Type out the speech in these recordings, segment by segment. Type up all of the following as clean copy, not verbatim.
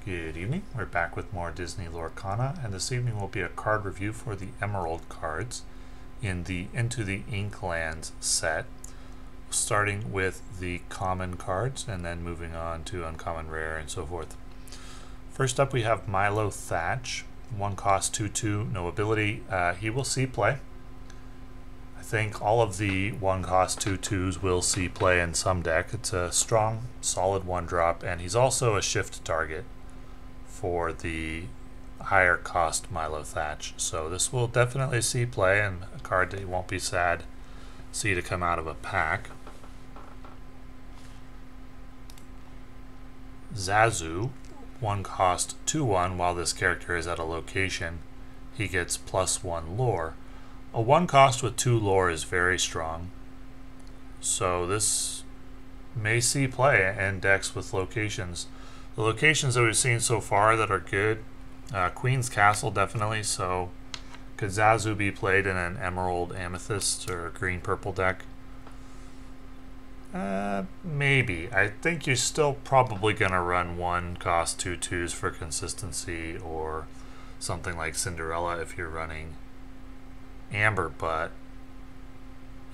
Good evening. We're back with more Disney Lorcana, and this evening will be a card review for the Emerald cards in the Into the Inklands set, starting with the common cards and then moving on to uncommon, rare, and so forth. First up, we have Milo Thatch, 1 cost 2/2, no ability. He will see play. I think all of the 1 cost 2/2s will see play in some deck. It's a strong, solid 1-drop, and he's also a shift target for the higher cost Milo Thatch. So this will definitely see play, and a card that you won't be sad to see to come out of a pack. Zazu, 1 cost 2/1. While this character is at a location, he gets +1 lore. A 1 cost with 2 lore is very strong, so this may see play in decks with locations. The locations that we've seen so far that are good, Queen's Castle definitely, so could Zazu be played in an Emerald Amethyst or green-purple deck? Maybe. I think you're still probably going to run 1 cost 2/2s for consistency, or something like Cinderella if you're running Amber, but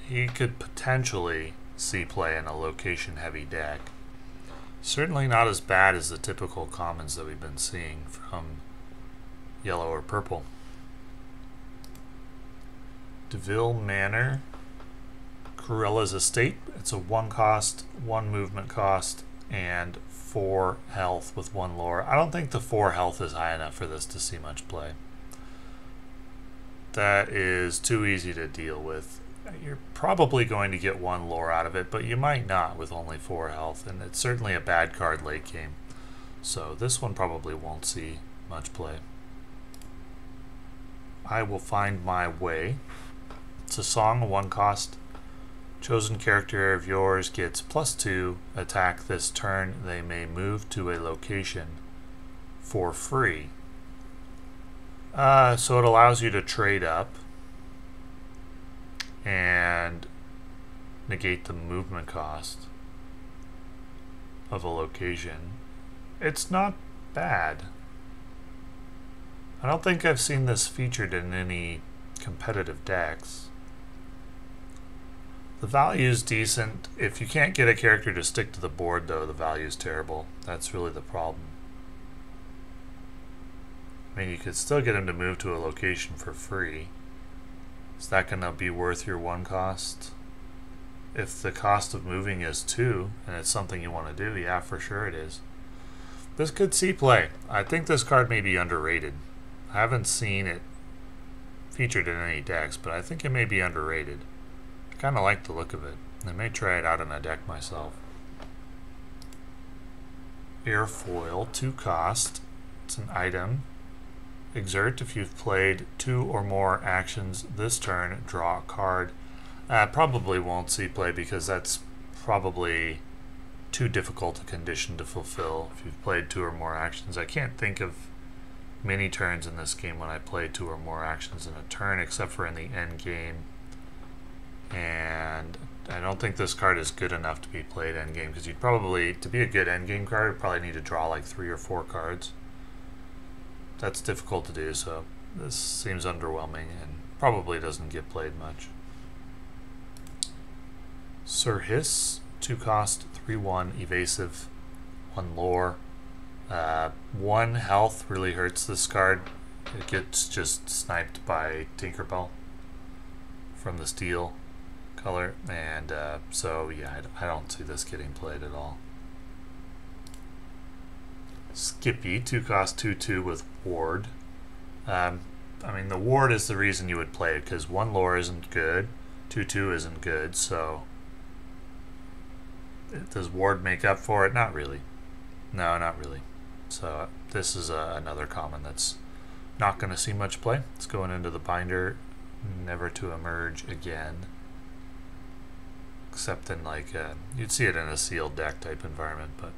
he could potentially see play in a location-heavy deck. Certainly not as bad as the typical commons that we've been seeing from yellow or purple. DeVille Manor, Cruella's Estate. It's a 1 cost, 1 movement cost, and 4 health with 1 lore. I don't think the 4 health is high enough for this to see much play. That is too easy to deal with. You're probably going to get 1 lore out of it, but you might not with only 4 health, and it's certainly a bad card late game. So this one probably won't see much play. I Will Find My Way. It's a song, 1 cost. Chosen character of yours gets +2 attack this turn. They may move to a location for free. So it allows you to trade up and negate the movement cost of a location. It's not bad. I don't think I've seen this featured in any competitive decks. The value is decent. If you can't get a character to stick to the board, though, the value is terrible. That's really the problem. I mean, you could still get him to move to a location for free. Is that going to be worth your 1 cost? If the cost of moving is 2, and it's something you want to do, yeah, for sure it is. This could see play. I think this card may be underrated. I haven't seen it featured in any decks, but I think it may be underrated. I kind of like the look of it. I may try it out in a deck myself. Airfoil, 2 cost. It's an item. Exert, if you've played 2 or more actions this turn, draw a card. Probably won't see play because that's probably too difficult a condition to fulfill if you've played 2 or more actions. I can't think of many turns in this game when I play 2 or more actions in a turn, except for in the end game. And I don't think this card is good enough to be played end game, because you'd probably, to be a good end game card, you'd probably need to draw like 3 or 4 cards. That's difficult to do, so this seems underwhelming and probably doesn't get played much. Sir Hiss, 2 cost, 3/1, evasive, 1 lore. 1 health really hurts this card. It gets just sniped by Tinkerbell from the steel color, and so yeah, I don't see this getting played at all. Skippy, 2 cost, 2/2 with ward. I mean, the ward is the reason you would play it, because 1 lore isn't good, 2/2 isn't good, so does ward make up for it? Not really. No, not really. So this is another common that's not going to see much play. It's going into the binder, never to emerge again. Except in like, you'd see it in a sealed deck type environment, but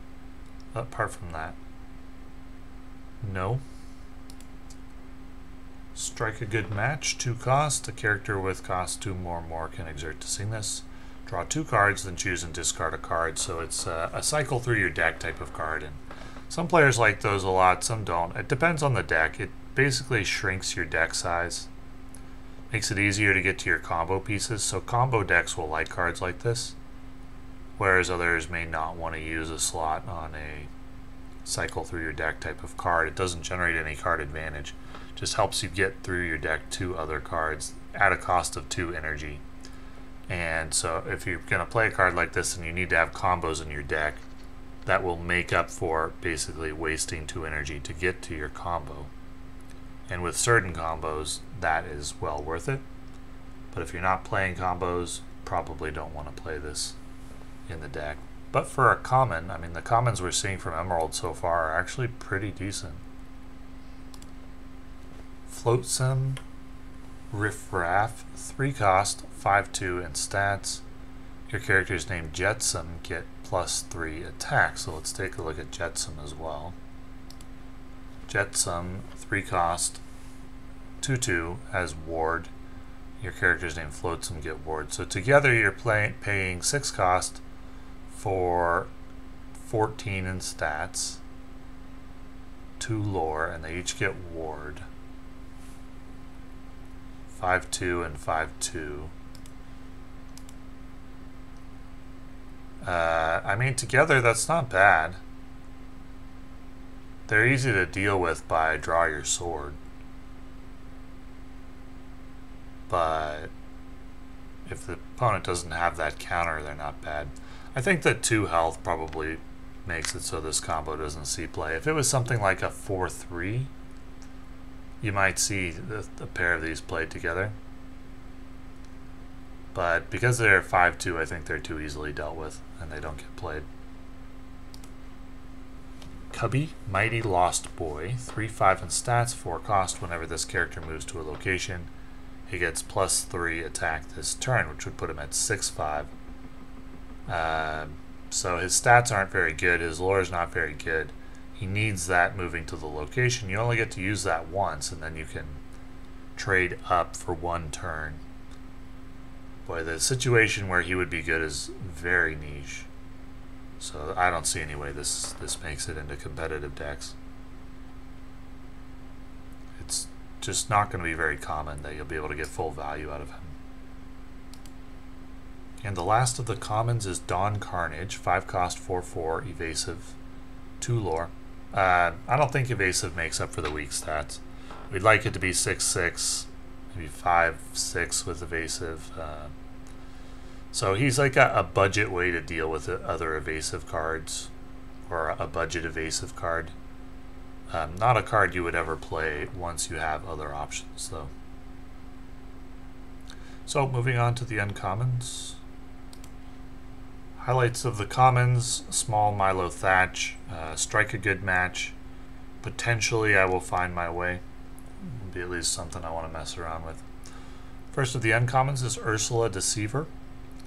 apart from that, no. Strike a Good Match, 2 cost. A character with cost 2 or more can exert to sing this. Draw 2 cards, then choose and discard a card. So it's a cycle through your deck type of card, and Some players like those a lot, some don't. It depends on the deck. It basically shrinks your deck size. Makes it easier to get to your combo pieces, so combo decks will like cards like this, whereas others may not want to use a slot on a cycle through your deck type of card. It doesn't generate any card advantage. It just helps you get through your deck to other cards at a cost of 2 energy. And so if you're going to play a card like this and you need to have combos in your deck, that will make up for basically wasting 2 energy to get to your combo. And with certain combos, that is well worth it. But if you're not playing combos, probably don't want to play this in the deck. But for a common, I mean, the commons we're seeing from Emerald so far are actually pretty decent. Flotsam Riffraff, 3 cost, 5/2 in stats. Your character's name Jetsam, get +3 attack. So let's take a look at Jetsam as well. Jetsam, 3 cost, 2/2 as ward. Your character's name Flotsam, get ward. So together you're paying 6 cost for 14 in stats, 2 lore, and they each get ward. 5/2 and 5/2. I mean, together that's not bad. They're easy to deal with by draw your sword. But if the opponent doesn't have that counter, they're not bad. I think that 2 health probably makes it so this combo doesn't see play. If it was something like a 4/3, you might see the pair of these played together. But because they're 5/2, I think they're too easily dealt with, and they don't get played. Cubby, Mighty Lost Boy, 3/5 in stats, 4 cost. Whenever this character moves to a location, he gets +3 attack this turn, which would put him at 6/5. So his stats aren't very good. His lore is not very good. He needs that moving to the location. You only get to use that once, and then you can trade up for 1 turn. Boy, the situation where he would be good is very niche. So I don't see any way this makes it into competitive decks. It's just not going to be very common that you'll be able to get full value out of him. And the last of the commons is Dawn Carnage, 5 cost, 4/4, evasive, 2 lore. I don't think evasive makes up for the weak stats. We'd like it to be 6/6, maybe 5/6 with evasive. So he's like a budget way to deal with other evasive cards, or a budget evasive card. Not a card you would ever play once you have other options, though. So moving on to the uncommons. Highlights of the commons: Small Milo Thatch, Strike a Good Match. Potentially I will find my way. It'll be at least something I want to mess around with. First of the uncommons is Ursula Deceiver,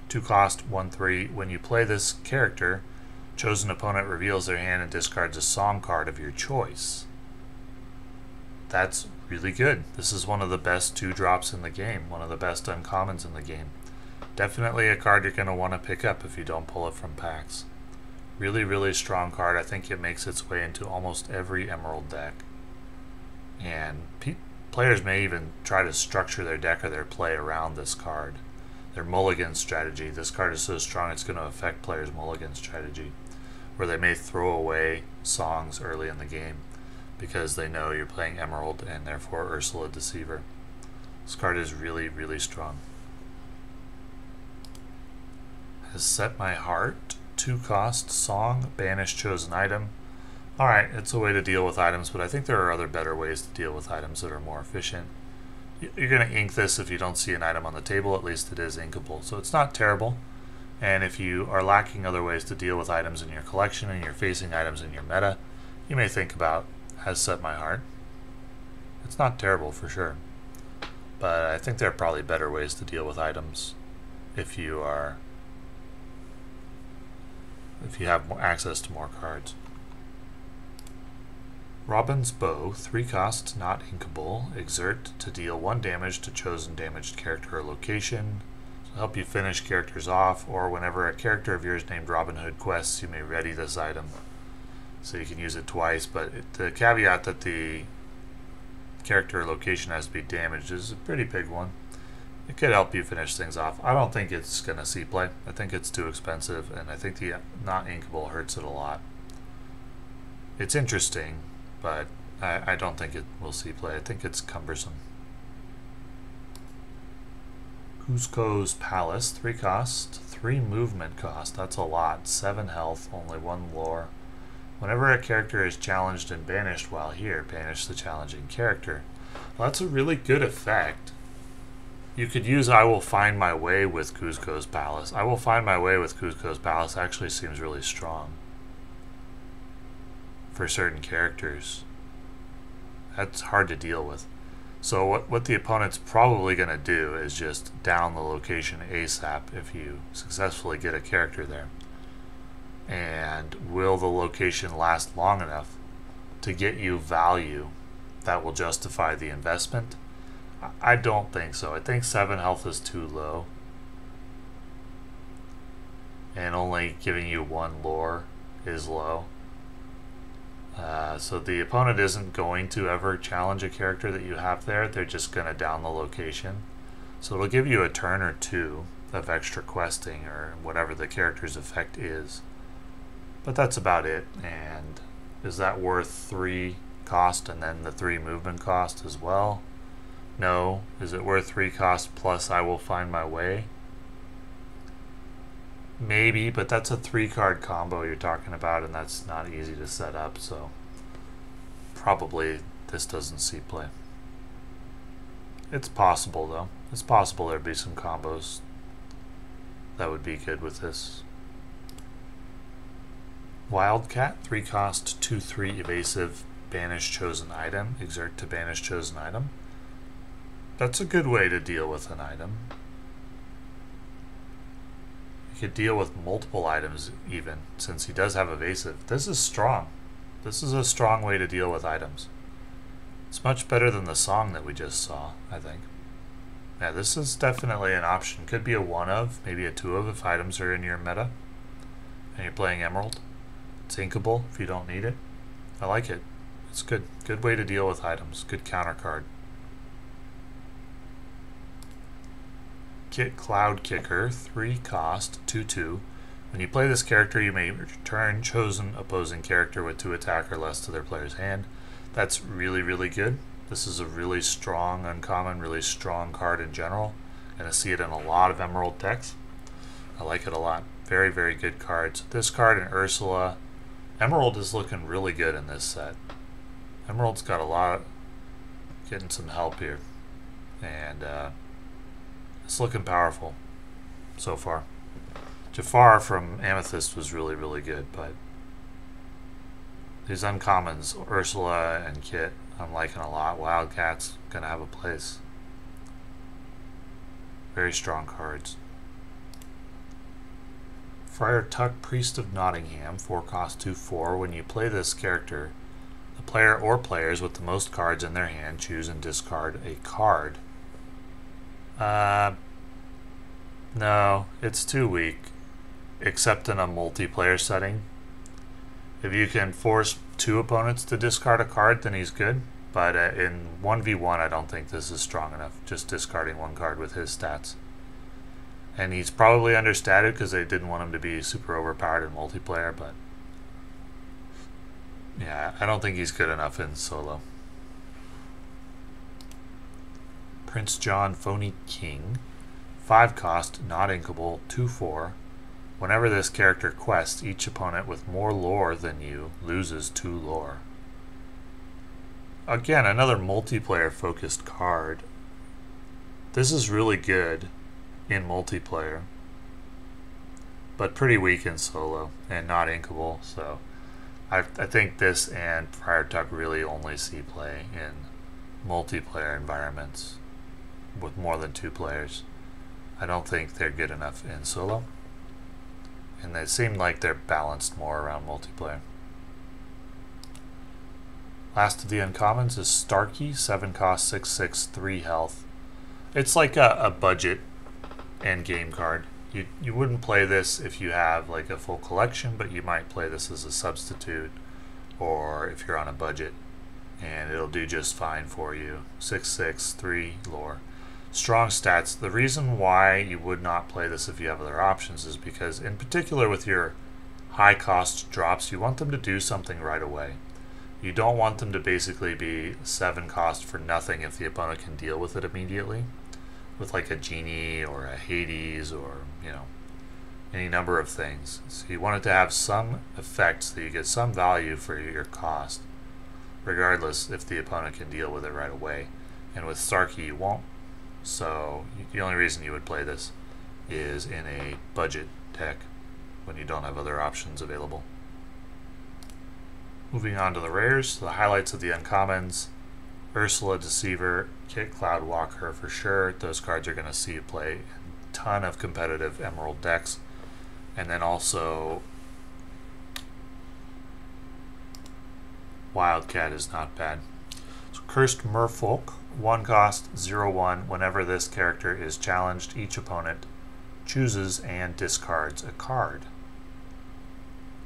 2 cost, 1/3. When you play this character, chosen opponent reveals their hand and discards a song card of your choice. That's really good. This is one of the best 2-drops in the game, one of the best uncommons in the game. Definitely a card you're going to want to pick up if you don't pull it from packs. Really, really strong card. I think it makes its way into almost every Emerald deck. And players may even try to structure their deck or their play around this card. Their mulligan strategy. This card is so strong it's going to affect players' mulligan strategy, where they may throw away songs early in the game because they know you're playing Emerald and therefore Ursula Deceiver. This card is really, really strong. Has Set My Heart, 2 cost, song, banish chosen item. Alright, it's a way to deal with items, but I think there are other better ways to deal with items that are more efficient. You're going to ink this if you don't see an item on the table. At least it is inkable, so it's not terrible. And if you are lacking other ways to deal with items in your collection and you're facing items in your meta, you may think about Has Set My Heart. It's not terrible for sure, but I think there are probably better ways to deal with items if you have more access to more cards. Robin's Bow, 3 cost, not inkable. Exert to deal 1 damage to chosen damaged character or location. To help you finish characters off, or whenever a character of yours named Robin Hood quests, you may ready this item. so you can use it twice, but the caveat that the character location has to be damaged is a pretty big one. It could help you finish things off. I don't think it's going to see play. I think it's too expensive, and I think the not inkable hurts it a lot. It's interesting, but I don't think it will see play. I think it's cumbersome. Cusco's Palace, 3 cost, 3 movement cost. That's a lot. 7 health, only 1 lore. Whenever a character is challenged and banished while here, banish the challenging character. Well, that's a really good effect. You could use I Will Find My Way with Cusco's Palace. I Will Find My Way with Cusco's Palace actually seems really strong for certain characters. That's hard to deal with. So what the opponent's probably going to do is just down the location ASAP if you successfully get a character there. And will the location last long enough to get you value that will justify the investment? I don't think so. I think 7 health is too low. And only giving you 1 lore is low. So the opponent isn't going to ever challenge a character that you have there. They're just going to down the location. So it'll give you a turn or 2 of extra questing or whatever the character's effect is. But that's about it. And is that worth 3 cost and then the 3 movement cost as well? No. Is it worth 3 cost plus I Will Find My Way? Maybe, but that's a 3-card combo you're talking about, and that's not easy to set up, so probably this doesn't see play. It's possible, though. It's possible there'd be some combos that would be good with this. Wildcat, 3 cost, 2/3 evasive, banish chosen item, exert to banish chosen item. That's a good way to deal with an item. You could deal with multiple items even, since he does have evasive. This is strong. This is a strong way to deal with items. It's much better than the song that we just saw, I think. Yeah, this is definitely an option. Could be a 1 of, maybe a 2 of if items are in your meta and you're playing Emerald. It's inkable if you don't need it. I like it. It's good. Good way to deal with items. Good counter card. Cloud Kicker, 3 cost, 2/2. When you play this character, you may return chosen opposing character with 2 attack or less to their player's hand. That's really, really good. This is a really strong uncommon, really strong card in general. And I see it in a lot of Emerald decks. I like it a lot. Very, very good cards. This card and Ursula. Emerald is looking really good in this set. Emerald's got a lot, getting some help here. And it's looking powerful so far. Jafar from Amethyst was really, really good, but these uncommons, Ursula and Kit, I'm liking a lot. Wildcat's gonna have a place. Very strong cards. Friar Tuck, Priest of Nottingham, 4 cost, 2/4. When you play this character, the player or players with the most cards in their hand choose and discard a card. No, it's too weak, except in a multiplayer setting. If you can force 2 opponents to discard a card, then he's good. But in 1v1, I don't think this is strong enough, just discarding 1 card with his stats. And he's probably understated because they didn't want him to be super overpowered in multiplayer, but yeah, I don't think he's good enough in solo. Prince John, Phony King, 5 cost, not inkable, 2/4. Whenever this character quests, each opponent with more lore than you loses 2 lore. Again, another multiplayer focused card. This is really good in multiplayer, but pretty weak in solo and not inkable, so I think this and Friar Tuck really only see play in multiplayer environments with more than 2 players. I don't think they're good enough in solo, and they seem like they're balanced more around multiplayer. Last of the uncommons is Starkey, 7 cost, 6/6, 3 health. It's like a budget end game card. You wouldn't play this if you have like a full collection, but you might play this as a substitute or if you're on a budget, and it'll do just fine for you. 6/6, 3 lore. Strong stats. The reason why you would not play this if you have other options is because, in particular with your high cost drops, you want them to do something right away. You don't want them to basically be 7 cost for nothing if the opponent can deal with it immediately, with like a Genie or a Hades or, you know, any number of things. So you want it to have some effect so that you get some value for your cost, regardless if the opponent can deal with it right away. And with Starkey you won't. So the only reason you would play this is in a budget deck when you don't have other options available. Moving on to the rares, the highlights of the uncommons: Ursula Deceiver, Kit Cloudwalker for sure. Those cards are going to see you play a ton of competitive Emerald decks. And then also Wildcat is not bad. So Cursed Merfolk, 1 cost, 0/1. Whenever this character is challenged, each opponent chooses and discards a card.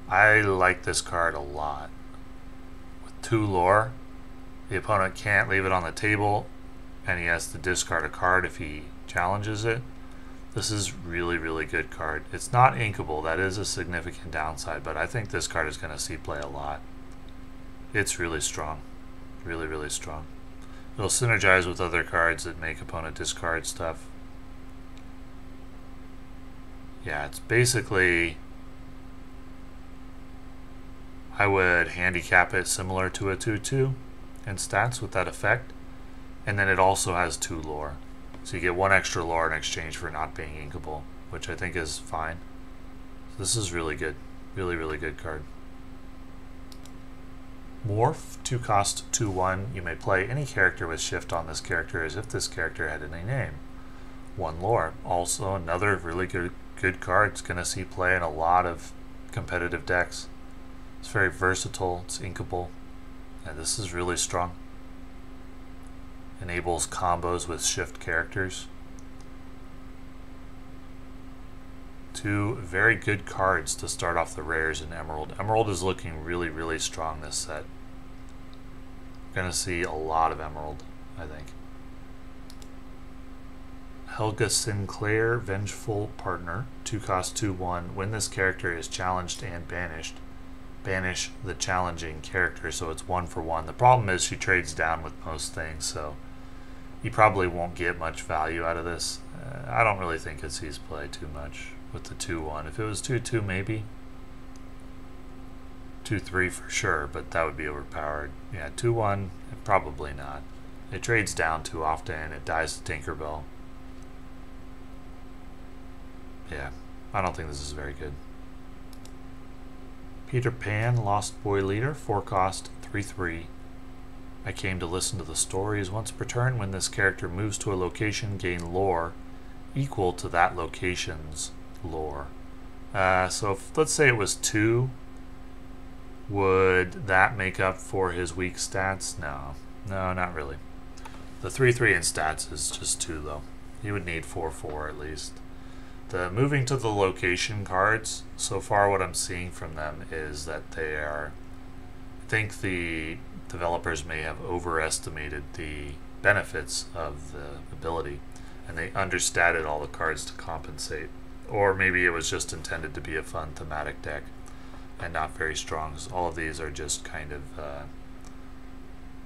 I like this card a lot. With 2 lore, the opponent can't leave it on the table, and he has to discard a card if he challenges it. This is really, really good card. It's not inkable. That is a significant downside, but I think this card is going to see play a lot. It's really strong. Really, really strong. It'll synergize with other cards that make opponent discard stuff. Yeah, it's basically, I would handicap it similar to a 2/2 in stats with that effect. And then it also has 2 lore. So you get 1 extra lore in exchange for not being inkable, which I think is fine. So this is really good. Really, really good card. Morph, 2 cost, 2/1. You may play any character with shift on this character as if this character had any name. 1 lore. Also another really good card. It's going to see play in a lot of competitive decks. It's very versatile. It's inkable. And this is really strong. Enables combos with shift characters. 2 very good cards to start off the rares in Emerald. Emerald is looking really, really strong this set. We're going to see a lot of Emerald, I think. Helga Sinclair, Vengeful Partner, 2 cost, 2/1. When this character is challenged and banished, banish the challenging character, so it's 1 for 1. The problem is she trades down with most things, so you probably won't get much value out of this. I don't really think it sees play too much with the 2/1. If it was 2/2, maybe. 2/3 for sure, but that would be overpowered. Yeah, 2/1, probably not. It trades down too often. It dies to Tinkerbell. Yeah, I don't think this is very good. Peter Pan, Lost Boy Leader, 4 cost, 3/3. I came to listen to the stories. Once per turn, when this character moves to a location, gain lore equal to that location's lore. So if, let's say it was 2, would that make up for his weak stats? No, not really. The 3/3 in stats is just 2 though. He would need 4/4 at least. The moving to the location cards, so far what I'm seeing from them is that they are, I think the developers may have overestimated the benefits of the ability, and they understated all the cards to compensate. Or maybe it was just intended to be a fun thematic deck and not very strong. So all of these are just kind of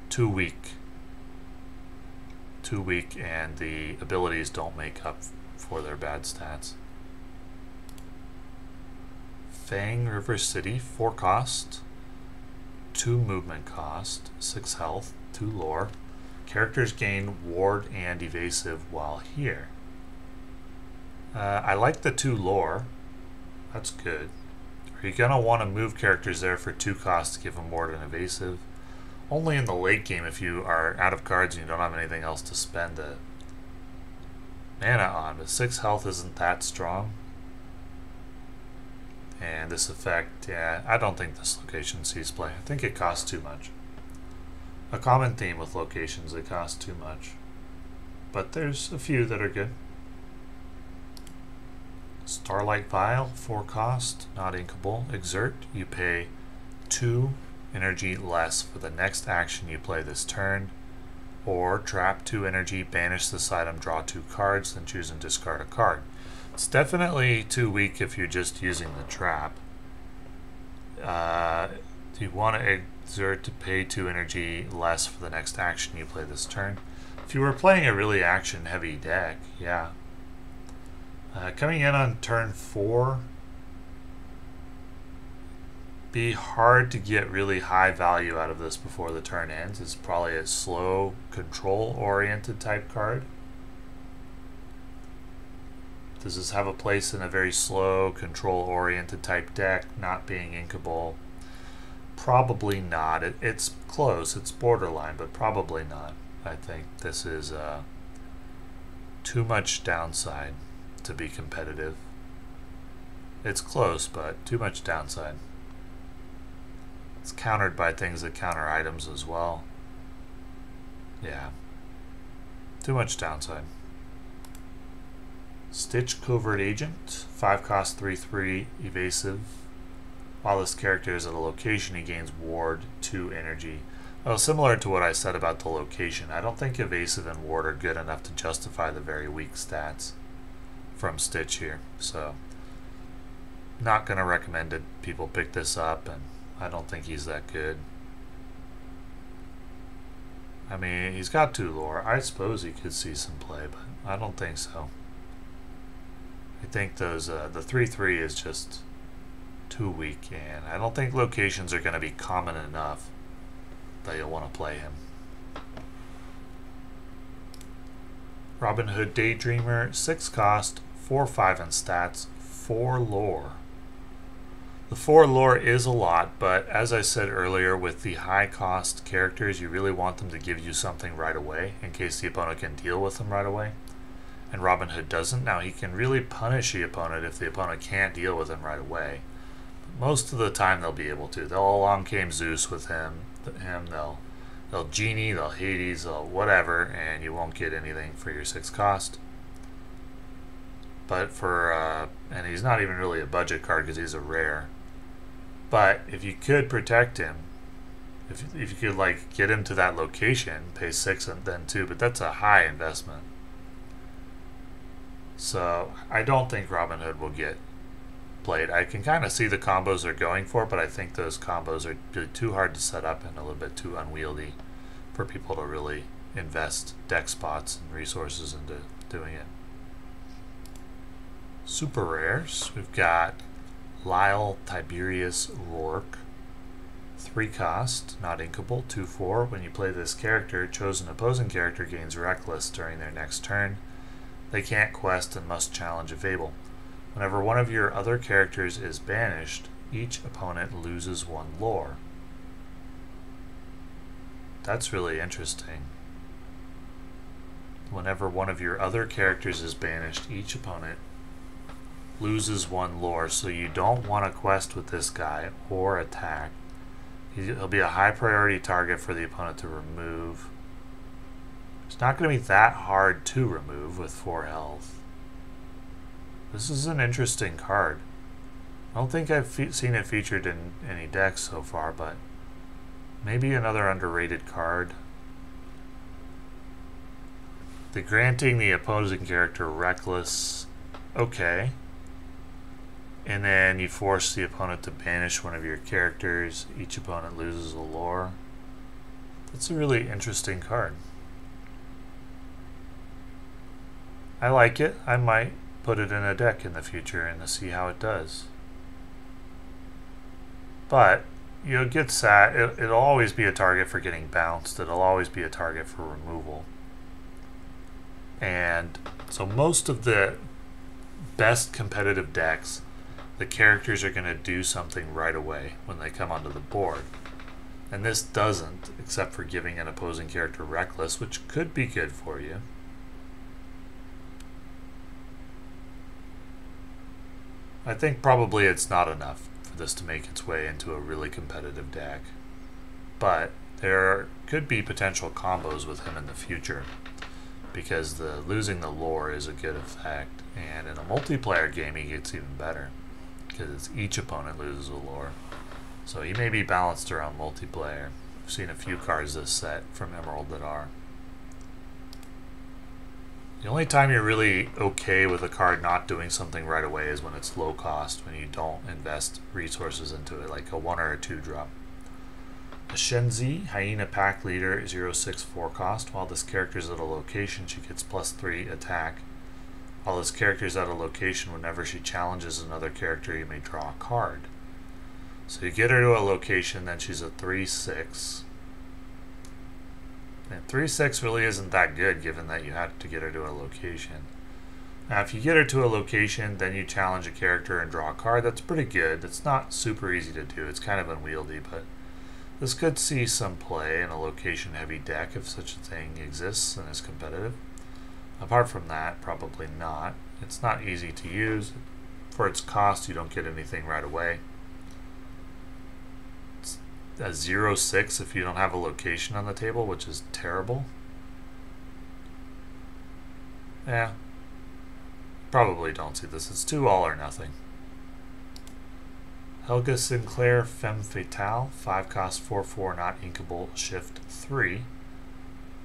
too weak, and the abilities don't make up for their bad stats. Fang River City, 4 cost, 2 movement cost, 6 health, 2 lore. Characters gain ward and evasive while here. I like the 2 lore. That's good. Are you going to want to move characters there for 2 costs to give them ward and evasive? Only in the late game if you are out of cards and you don't have anything else to spend the mana on. But 6 health isn't that strong. And this effect, yeah, I don't think this location sees play. I think it costs too much. A common theme with locations, they cost too much. But there's a few that are good. Starlight Vial, 4 cost, not inkable. Exert, you pay 2 energy less for the next action you play this turn, or trap 2 energy, banish this item, draw 2 cards, then choose and discard a card. It's definitely too weak if you're just using the trap. Do you want to exert to pay 2 energy less for the next action you play this turn? If you were playing a really action-heavy deck, yeah. Coming in on turn 4, be hard to get really high value out of this before the turn ends. It's probably a slow, control-oriented type card. Does this have a place in a very slow, control-oriented type deck, not being inkable? Probably not. It's close, it's borderline, but probably not. I think this is too much downside to be competitive. It's close, but too much downside. It's countered by things that counter items as well. Yeah. Too much downside. Stitch Covert Agent, 5 cost 3/3 evasive. While this character is at a location, he gains ward 2 energy. Well, similar to what I said about the location, I don't think evasive and ward are good enough to justify the very weak stats from Stitch here. So, not going to recommend that people pick this up, and I don't think he's that good. I mean, he's got 2 lore. I suppose he could see some play, but I don't think so. I think those the 3/3 is just too weak, and I don't think locations are going to be common enough that you'll want to play him. Robin Hood Daydreamer, 6 cost, 4/5 in stats, 4 lore. The 4 lore is a lot, but as I said earlier, with the high cost characters, you really want them to give you something right away in case the opponent can deal with them right away. And Robin Hood doesn't. Now, he can really punish the opponent if the opponent can't deal with him right away. But most of the time they'll be able to. They'll along came Zeus with him. They'll Genie, they'll Hades, they'll whatever, and you won't get anything for your 6 cost. But for, and he's not even really a budget card because he's a rare. But if you could protect him, if you could like get him to that location, pay 6 and then 2, but that's a high investment. So I don't think Robin Hood will get played. I can kind of see the combos they're going for, but I think those combos are too hard to set up and a little bit too unwieldy for people to really invest deck spots and resources into doing it. Super rares. We've got Lyle Tiberius Rourke, 3 cost, not inkable, 2/4. When you play this character, chosen opposing character gains Reckless during their next turn. They can't quest and must challenge a Fable. Whenever one of your other characters is banished, each opponent loses 1 lore. That's really interesting. Whenever one of your other characters is banished, each opponent loses 1 lore, so you don't want to quest with this guy or attack. He'll be a high priority target for the opponent to remove. It's not going to be that hard to remove with 4 health. This is an interesting card. I don't think I've seen it featured in any decks so far, but maybe another underrated card. The granting the opposing character Reckless, okay. And then you force the opponent to banish one of your characters. Each opponent loses a lore. That's a really interesting card. I like it. I might put it in a deck in the future and to see how it does. But you'll get sat. It'll always be a target for getting bounced. It'll always be a target for removal. And so most of the best competitive decks, the characters are going to do something right away when they come onto the board. And this doesn't, except for giving an opposing character Reckless, which could be good for you. I think probably it's not enough for this to make its way into a really competitive deck. But there could be potential combos with him in the future, because losing the lore is a good effect. And in a multiplayer game, he gets even better, because each opponent loses a lore. So he may be balanced around multiplayer. I've seen a few cards this set from Emerald that are. The only time you're really okay with a card not doing something right away is when it's low cost, when you don't invest resources into it, like a 1 or a 2 drop. A Shenzi, Hyena Pack Leader, 0/6 4 cost. While this character is at a location, she gets +3 attack. While this character is at a location, whenever she challenges another character, you may draw a card. So you get her to a location, then she's a 3/6. And 3/6 really isn't that good, given that you had to get her to a location. Now, if you get her to a location, then you challenge a character and draw a card, that's pretty good. It's not super easy to do. It's kind of unwieldy, but this could see some play in a location-heavy deck if such a thing exists and is competitive. Apart from that, probably not. It's not easy to use. For its cost, you don't get anything right away. It's a 0/6 if you don't have a location on the table, which is terrible. Yeah. Probably don't see this. It's 2 all or nothing. Helga Sinclair, Femme Fatale, 5 cost 4/4, not inkable, shift 3.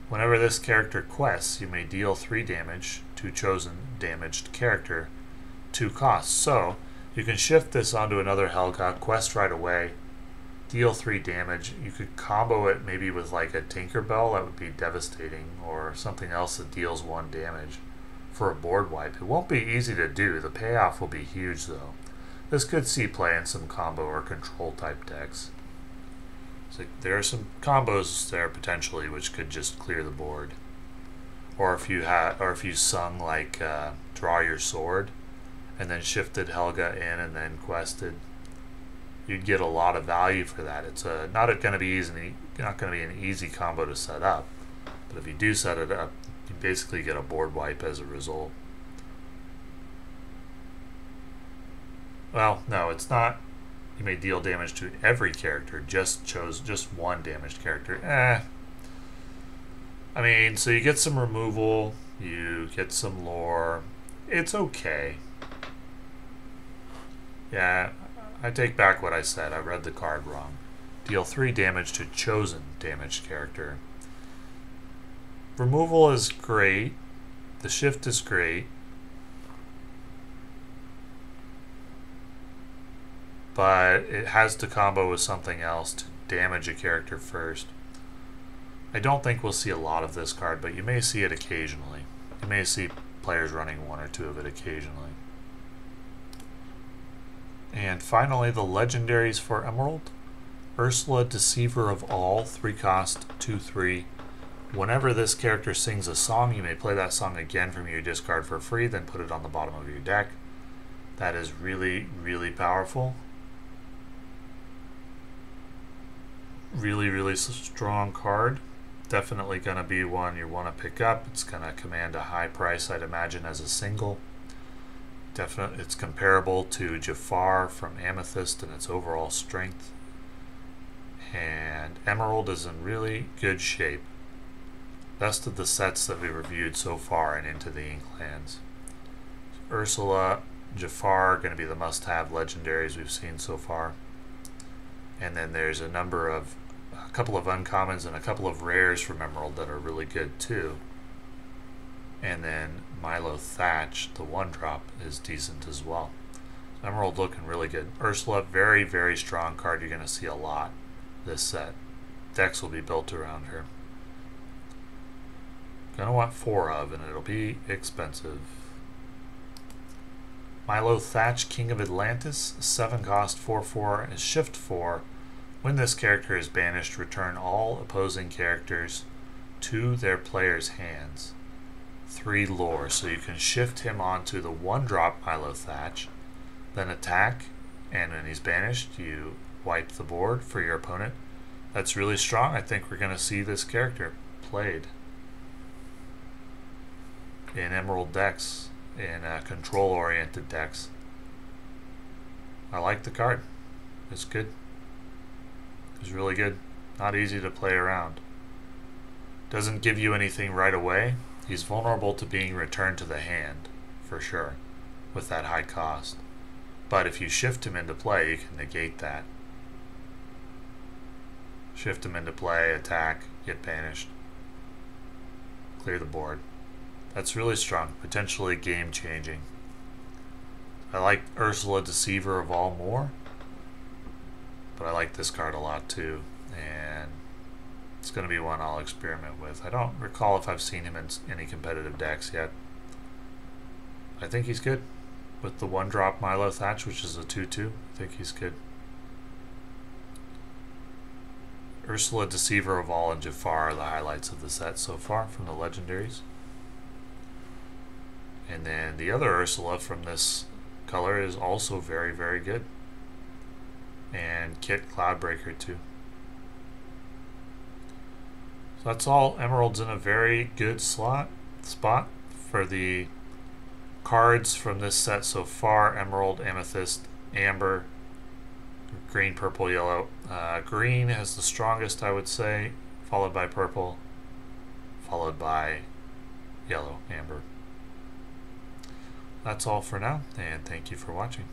Whenever this character quests, you may deal 3 damage to chosen damaged character, 2 costs. So you can shift this onto another Helga, quest right away, deal 3 damage. You could combo it maybe with like a Tinkerbell, that would be devastating, or something else that deals 1 damage for a board wipe. It won't be easy to do. The payoff will be huge though. This could see play in some combo or control type decks. So there are some combos there potentially which could just clear the board. Or if you sung like Draw Your Sword and then shifted Helga in and then quested, you'd get a lot of value for that. It's not going to be an easy combo to set up, but if you do set it up, you basically get a board wipe as a result. Well, no, it's not. You may deal damage to every character, just 1 damaged character. I mean, so you get some removal, you get some lore. It's okay. Yeah, I take back what I said. I read the card wrong. Deal 3 damage to chosen damaged character. Removal is great. The shift is great. But it has to combo with something else to damage a character first. I don't think we'll see a lot of this card, but you may see it occasionally. You may see players running 1 or 2 of it occasionally. And finally, the legendaries for Emerald. Ursula, Deceiver of All, 3 cost, 2/3. Whenever this character sings a song, you may play that song again from your discard for free, then put it on the bottom of your deck. That is really, really powerful. Really strong card. Definitely going to be one you want to pick up. It's going to command a high price, I'd imagine, as a single. Definitely, it's comparable to Jafar from Amethyst in its overall strength. And Emerald is in really good shape. Best of the sets that we reviewed so far and Into the Inklands. Ursula, Jafar are going to be the must-have legendaries we've seen so far. And then there's a couple of uncommons and a couple of rares from Emerald that are really good too. And then Milo Thatch, the 1-drop, is decent as well. Emerald looking really good. Ursula, very, very strong card. You're going to see a lot this set. Decks will be built around her. Gonna want 4 of, and it'll be expensive. Milo Thatch, King of Atlantis, 7 cost, 4/4, is shift 4. When this character is banished, return all opposing characters to their player's hands. 3 lore, so you can shift him onto the 1-drop Milo Thatch, then attack, and when he's banished, you wipe the board for your opponent. That's really strong. I think we're going to see this character played in Emerald decks, in control-oriented decks. I like the card. It's good. It's really good. Not easy to play around. Doesn't give you anything right away. He's vulnerable to being returned to the hand, for sure, with that high cost. But if you shift him into play, you can negate that. Shift them into play, attack, get banished. Clear the board. That's really strong, potentially game changing. I like Ursula Deceiver of All more, but I like this card a lot too, and it's going to be one I'll experiment with. I don't recall if I've seen him in any competitive decks yet. I think he's good. With the 1-drop Milo Thatch, which is a 2/2, I think he's good. Ursula Deceiver of All and Jafar are the highlights of the set so far from the legendaries. And then the other Ursula from this color is also very, very good. And Kit Cloudbreaker too. So that's all emeralds in a very good spot for the cards from this set so far. Emerald, Amethyst, Amber, green, purple, yellow. Green has the strongest, I would say, followed by purple, followed by yellow, amber. That's all for now, and thank you for watching.